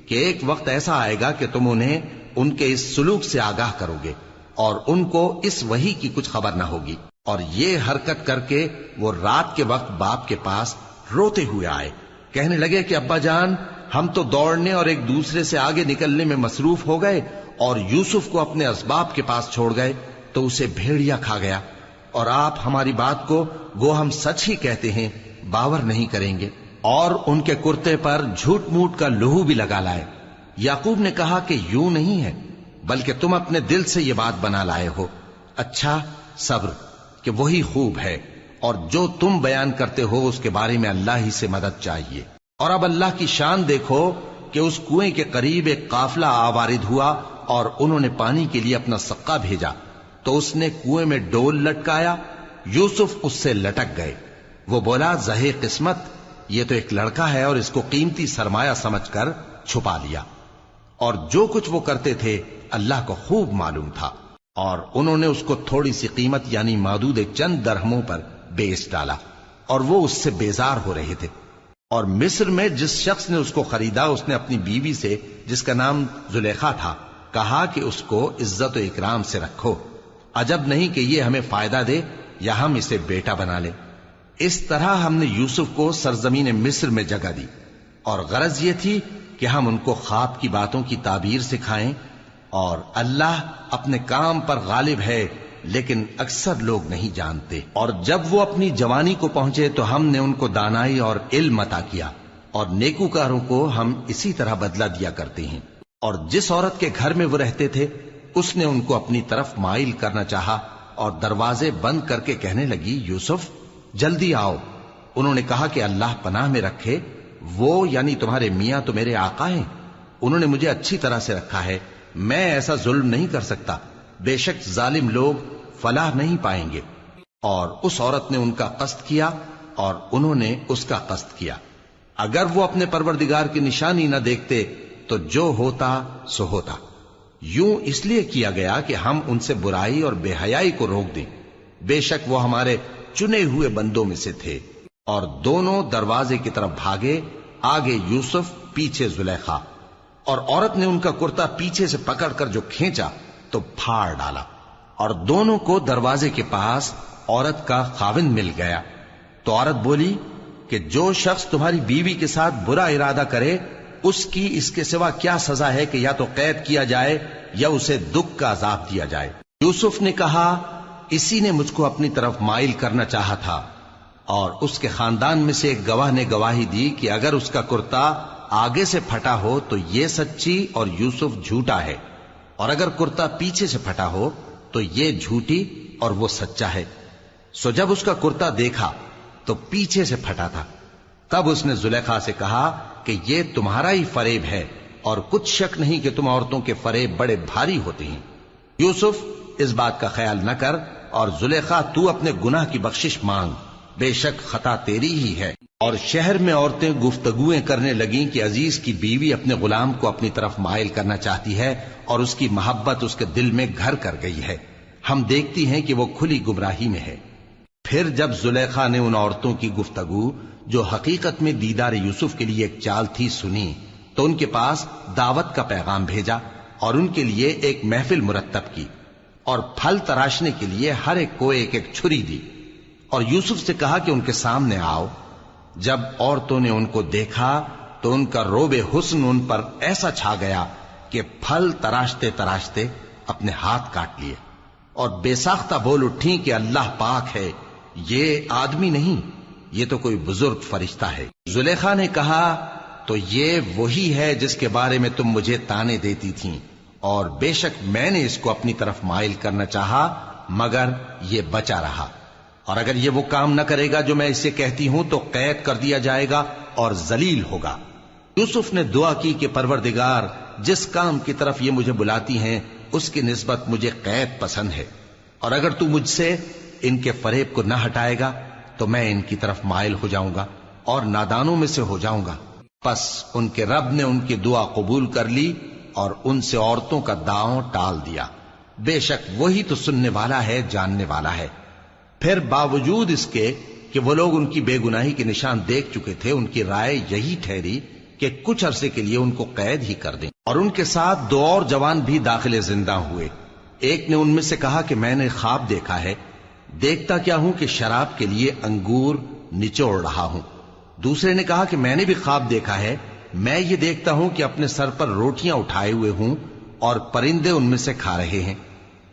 کہ ایک وقت ایسا آئے گا کہ تم انہیں ان کے اس سلوک سے آگاہ کرو گے، اور ان کو اس وحی کی کچھ خبر نہ ہوگی۔ اور یہ حرکت کر کے وہ رات کے وقت باپ کے پاس روتے ہوئے آئے، کہنے لگے کہ ابا جان، ہم تو دوڑنے اور ایک دوسرے سے آگے نکلنے میں مصروف ہو گئے اور یوسف کو اپنے اسباب کے پاس چھوڑ گئے تو اسے بھیڑیا کھا گیا، اور آپ ہماری بات کو گو ہم سچ ہی کہتے ہیں باور نہیں کریں گے، اور ان کے کرتے پر جھوٹ موٹ کا لہو بھی لگا لائے۔ یعقوب نے کہا کہ یوں نہیں ہے، بلکہ تم اپنے دل سے یہ بات بنا لائے ہو۔ اچھا، صبر کہ وہی خوب ہے، اور جو تم بیان کرتے ہو اس کے بارے میں اللہ ہی سے مدد چاہیے۔ اور اب اللہ کی شان دیکھو کہ اس کنویں کے قریب ایک قافلہ آوارد ہوا اور انہوں نے پانی کے لیے اپنا سقا بھیجا، تو اس نے کنویں میں ڈول لٹکایا، یوسف اس سے لٹک گئے۔ وہ بولا، زہے قسمت، یہ تو ایک لڑکا ہے، اور اس کو قیمتی سرمایہ سمجھ کر چھپا لیا۔ اور جو کچھ وہ کرتے تھے اللہ کو خوب معلوم تھا، اور انہوں نے اس کو تھوڑی سی قیمت یعنی مادود چند درہموں پر بیچ ڈالا، اور وہ اس سے بیزار ہو رہے تھے۔ اور مصر میں جس شخص نے اس کو خریدا، اس نے اپنی بیوی سے جس کا نام زلیخا تھا کہا کہ اس کو عزت و اکرام سے رکھو، عجب نہیں کہ یہ ہمیں فائدہ دے یا ہم اسے بیٹا بنا لیں۔ اس طرح ہم نے یوسف کو سرزمین مصر میں جگہ دی، اور غرض یہ تھی کہ ہم ان کو خواب کی باتوں کی تعبیر سکھائیں، اور اللہ اپنے کام پر غالب ہے لیکن اکثر لوگ نہیں جانتے۔ اور جب وہ اپنی جوانی کو پہنچے تو ہم نے ان کو دانائی اور علم عطا کیا، اور نیکوکاروں کو ہم اسی طرح بدلہ دیا کرتے ہیں۔ اور جس عورت کے گھر میں وہ رہتے تھے اس نے ان کو اپنی طرف مائل کرنا چاہا، اور دروازے بند کر کے کہنے لگی، یوسف جلدی آؤ۔ انہوں نے کہا کہ اللہ پناہ میں رکھے، وہ یعنی تمہارے میاں تو میرے آقا ہیں، انہوں نے مجھے اچھی طرح سے رکھا ہے، میں ایسا ظلم نہیں کر سکتا، بے شک ظالم لوگ فلاح نہیں پائیں گے۔ اور اس عورت نے ان کا قصد کیا اور انہوں نے اس کا قصد کیا۔ اگر وہ اپنے پروردگار کی نشانی نہ دیکھتے تو جو ہوتا سو ہوتا۔ یوں اس لیے کیا گیا کہ ہم ان سے برائی اور بے حیائی کو روک دیں، بے شک وہ ہمارے چنے ہوئے بندوں میں سے تھے۔ اور دونوں دروازے کی طرف بھاگے، آگے یوسف پیچھے زلیخا، اور عورت نے ان کا کرتا پیچھے سے پکڑ کر جو کھینچا تو پھاڑ ڈالا، اور دونوں کو دروازے کے پاس عورت کا خاوند مل گیا۔ تو عورت بولی کہ جو شخص تمہاری بیوی کے ساتھ برا ارادہ کرے اس کی اس کے سوا کیا سزا ہے کہ یا تو قید کیا جائے یا اسے دکھ کا عذاب دیا جائے۔ یوسف نے کہا اسی نے مجھ کو اپنی طرف مائل کرنا چاہا تھا، اور اس کے خاندان میں سے ایک گواہ نے گواہی دی کہ اگر اس کا کرتا آگے سے پھٹا ہو تو یہ سچی اور یوسف جھوٹا ہے، اور اگر کرتا پیچھے سے پھٹا ہو تو یہ جھوٹی اور وہ سچا ہے۔ سو جب اس کا کرتا دیکھا تو پیچھے سے پھٹا تھا، تب اس نے زلیخا سے کہا کہ یہ تمہارا ہی فریب ہے، اور کچھ شک نہیں کہ تم عورتوں کے فریب بڑے بھاری ہوتے ہیں۔ یوسف اس بات کا خیال نہ کر، اور زلیخا تو اپنے گناہ کی بخشش مانگ، بے شک خطا تیری ہی ہے۔ اور شہر میں عورتیں گفتگویں کرنے لگیں کہ عزیز کی بیوی اپنے غلام کو اپنی طرف مائل کرنا چاہتی ہے، اور اس کی محبت اس کے دل میں گھر کر گئی ہے، ہم دیکھتی ہیں کہ وہ کھلی گمراہی میں ہے۔ پھر جب زلیخا نے ان عورتوں کی گفتگو جو حقیقت میں دیدار یوسف کے لیے ایک چال تھی سنی، تو ان کے پاس دعوت کا پیغام بھیجا اور ان کے لیے ایک محفل مرتب کی، اور پھل تراشنے کے لیے ہر ایک کو ایک ایک چھری دی، اور یوسف سے کہا کہ ان کے سامنے آؤ۔ جب عورتوں نے ان کو دیکھا تو ان کا روب حسن ان پر ایسا چھا گیا کہ پھل تراشتے تراشتے اپنے ہاتھ کاٹ لیے، اور بے ساختہ بول اٹھی کہ اللہ پاک ہے، یہ آدمی نہیں، یہ تو کوئی بزرگ فرشتہ ہے۔ زلیخا نے کہا تو یہ وہی ہے جس کے بارے میں تم مجھے تانے دیتی تھیں، اور بے شک میں نے اس کو اپنی طرف مائل کرنا چاہا مگر یہ بچا رہا، اور اگر یہ وہ کام نہ کرے گا جو میں اسے کہتی ہوں تو قید کر دیا جائے گا اور ذلیل ہوگا۔ یوسف نے دعا کی کہ پروردگار جس کام کی طرف یہ مجھے بلاتی ہیں اس کی نسبت مجھے قید پسند ہے، اور اگر تو مجھ سے ان کے فریب کو نہ ہٹائے گا تو میں ان کی طرف مائل ہو جاؤں گا اور نادانوں میں سے ہو جاؤں گا۔ پس ان کے رب نے ان کی دعا قبول کر لی اور ان سے عورتوں کا داؤں ٹال دیا، بے شک وہی تو سننے والا ہے، جاننے والا ہے۔ پھر باوجود اس کے کہ وہ لوگ ان کی بے گناہی کے نشان دیکھ چکے تھے، ان کی رائے یہی ٹھہری کہ کچھ عرصے کے لیے ان کو قید ہی کر دیں، اور ان کے ساتھ دو اور جوان بھی داخل زندہ ہوئے۔ ایک نے ان میں سے کہا کہ میں نے خواب دیکھا ہے، دیکھتا کیا ہوں کہ شراب کے لیے انگور نچوڑ رہا ہوں۔ دوسرے نے کہا کہ میں نے بھی خواب دیکھا ہے، میں یہ دیکھتا ہوں کہ اپنے سر پر روٹیاں اٹھائے ہوئے ہوں اور پرندے ان میں سے کھا رہے ہیں،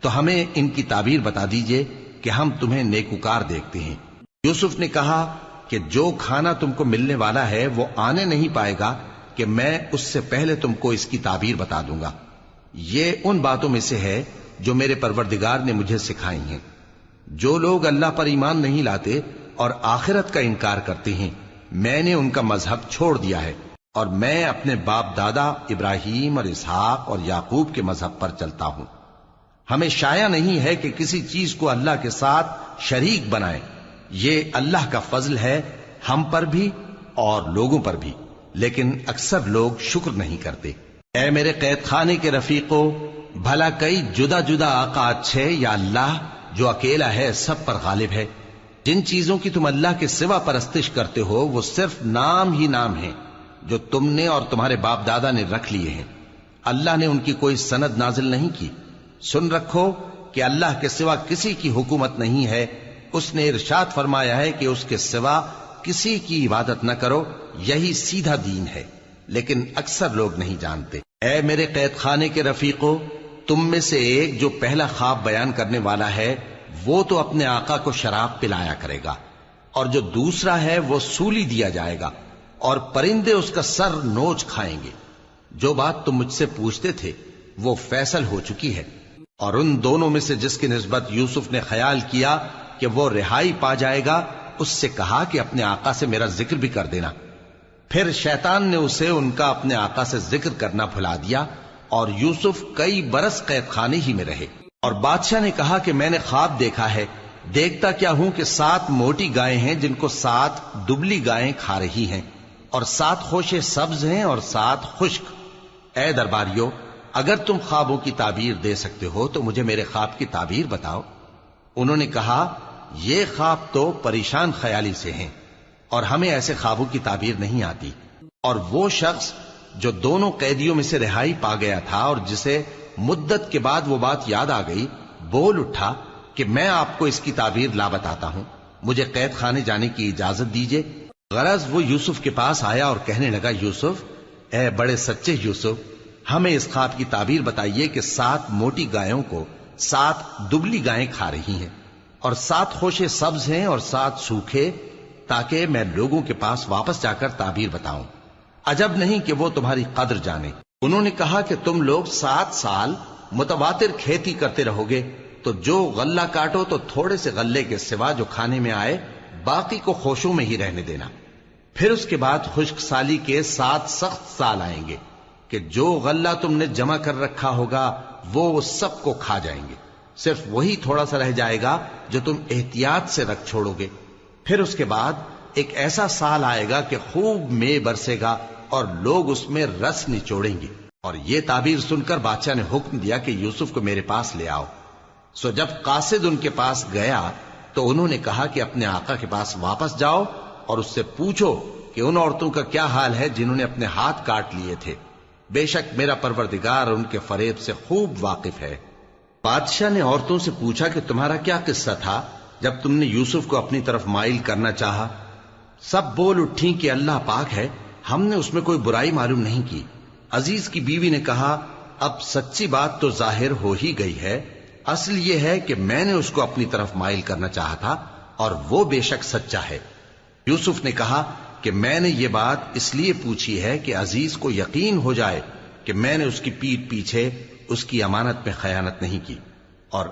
تو ہمیں ان کی تعبیر بتا دیجئے کہ ہم تمہیں نیکوکار دیکھتے ہیں۔ یوسف نے کہا کہ جو کھانا تم کو ملنے والا ہے وہ آنے نہیں پائے گا کہ میں اس سے پہلے تم کو اس کی تعبیر بتا دوں گا۔ یہ ان باتوں میں سے ہے جو میرے پروردگار نے مجھے سکھائی ہیں۔ جو لوگ اللہ پر ایمان نہیں لاتے اور آخرت کا انکار کرتے ہیں، میں نے ان کا مذہب چھوڑ دیا ہے، اور میں اپنے باپ دادا ابراہیم اور اسحاق اور یعقوب کے مذہب پر چلتا ہوں۔ ہمیں شایع نہیں ہے کہ کسی چیز کو اللہ کے ساتھ شریک بنائیں، یہ اللہ کا فضل ہے ہم پر بھی اور لوگوں پر بھی، لیکن اکثر لوگ شکر نہیں کرتے۔ اے میرے قید خانے کے رفیقو، بھلا کئی جدا جدا آقا اچھے یا اللہ جو اکیلا ہے سب پر غالب ہے؟ جن چیزوں کی تم اللہ کے سوا پرستش کرتے ہو وہ صرف نام ہی نام ہیں جو تم نے اور تمہارے باپ دادا نے رکھ لیے ہیں، اللہ نے ان کی کوئی سند نازل نہیں کی۔ سن رکھو کہ اللہ کے سوا کسی کی حکومت نہیں ہے، اس نے ارشاد فرمایا ہے کہ اس کے سوا کسی کی عبادت نہ کرو، یہی سیدھا دین ہے، لیکن اکثر لوگ نہیں جانتے۔ اے میرے قید خانے کے رفیقو، تم میں سے ایک جو پہلا خواب بیان کرنے والا ہے وہ تو اپنے آقا کو شراب پلایا کرے گا، اور جو دوسرا ہے وہ سولی دیا جائے گا، اور پرندے اس کا سر نوچ کھائیں گے۔ جو بات تم مجھ سے پوچھتے تھے وہ فیصل ہو چکی ہے، اور ان دونوں میں سے جس کی نسبت یوسف نے خیال کیا کہ وہ رہائی پا جائے گا، اس سے کہا کہ اپنے آقا سے میرا ذکر بھی کر دینا۔ پھر شیطان نے اسے ان کا اپنے آقا سے ذکر کرنا بھلا دیا، اور یوسف کئی برس قید خانے ہی میں رہے۔ اور بادشاہ نے کہا کہ میں نے خواب دیکھا ہے، دیکھتا کیا ہوں کہ 7 موٹی گائیں ہیں جن کو 7 دبلی گائیں کھا رہی ہیں، اور 7 خوشے سبز ہیں اور 7 خشک۔ اے درباریو، اگر تم خوابوں کی تعبیر دے سکتے ہو تو مجھے میرے خواب کی تعبیر بتاؤ۔ انہوں نے کہا یہ خواب تو پریشان خیالی سے ہیں اور ہمیں ایسے خوابوں کی تعبیر نہیں آتی۔ اور وہ شخص جو دونوں قیدیوں میں سے رہائی پا گیا تھا اور جسے مدت کے بعد وہ بات یاد آ گئی، بول اٹھا کہ میں آپ کو اس کی تعبیر لا بتاتا ہوں، مجھے قید خانے جانے کی اجازت دیجیے۔ غرض وہ یوسف کے پاس آیا اور کہنے لگا، یوسف، اے بڑے سچے یوسف، ہمیں اس خواب کی تعبیر بتائیے کہ 7 موٹی گایوں کو 7 دبلی گائیں کھا رہی ہیں، اور 7 خوشے سبز ہیں اور 7 سوکھے، تاکہ میں لوگوں کے پاس واپس جا کر تعبیر بتاؤں۔ عجب نہیں کہ وہ تمہاری قدر جانے۔ انہوں نے کہا کہ تم لوگ 7 سال متواتر کھیتی کرتے رہو گے، تو جو غلہ کاٹو تو تھوڑے سے غلے کے سوا جو کھانے میں آئے باقی کو خوشوں میں ہی رہنے دینا۔ پھر اس کے بعد خشک سالی کے 7 سخت سال آئیں گے کہ جو غلہ تم نے جمع کر رکھا ہوگا وہ سب کو کھا جائیں گے، صرف وہی تھوڑا سا رہ جائے گا جو تم احتیاط سے رکھ چھوڑو گے۔ پھر اس کے بعد ایک ایسا سال آئے گا کہ خوب مے برسے گا اور لوگ اس میں رس نچوڑیں گے۔ اور یہ تعبیر سن کر بادشاہ نے حکم دیا کہ یوسف کو میرے پاس لے آؤ۔ سو جب قاصد ان کے پاس گیا تو انہوں نے کہا کہ اپنے آقا کے پاس واپس جاؤ اور اس سے پوچھو کہ ان عورتوں کا کیا حال ہے جنہوں نے اپنے ہاتھ کاٹ لیے تھے، بے شک میرا پروردگار ان کے فریب سے خوب واقف ہے۔ بادشاہ نے عورتوں سے پوچھا کہ تمہارا کیا قصہ تھا جب تم نے یوسف کو اپنی طرف مائل کرنا چاہا؟ سب بول اٹھیں کہ اللہ پاک ہے، ہم نے اس میں کوئی برائی معلوم نہیں کی۔ عزیز کی بیوی نے کہا، اب سچی بات تو ظاہر ہو ہی گئی ہے، اصل یہ ہے کہ میں نے اس کو اپنی طرف مائل کرنا چاہا تھا اور وہ بے شک سچا ہے۔ یوسف نے کہا کہ میں نے یہ بات اس لیے پوچھی ہے کہ عزیز کو یقین ہو جائے کہ میں نے اس کی پیٹھ پیچھے اس کی امانت میں خیانت نہیں کی، اور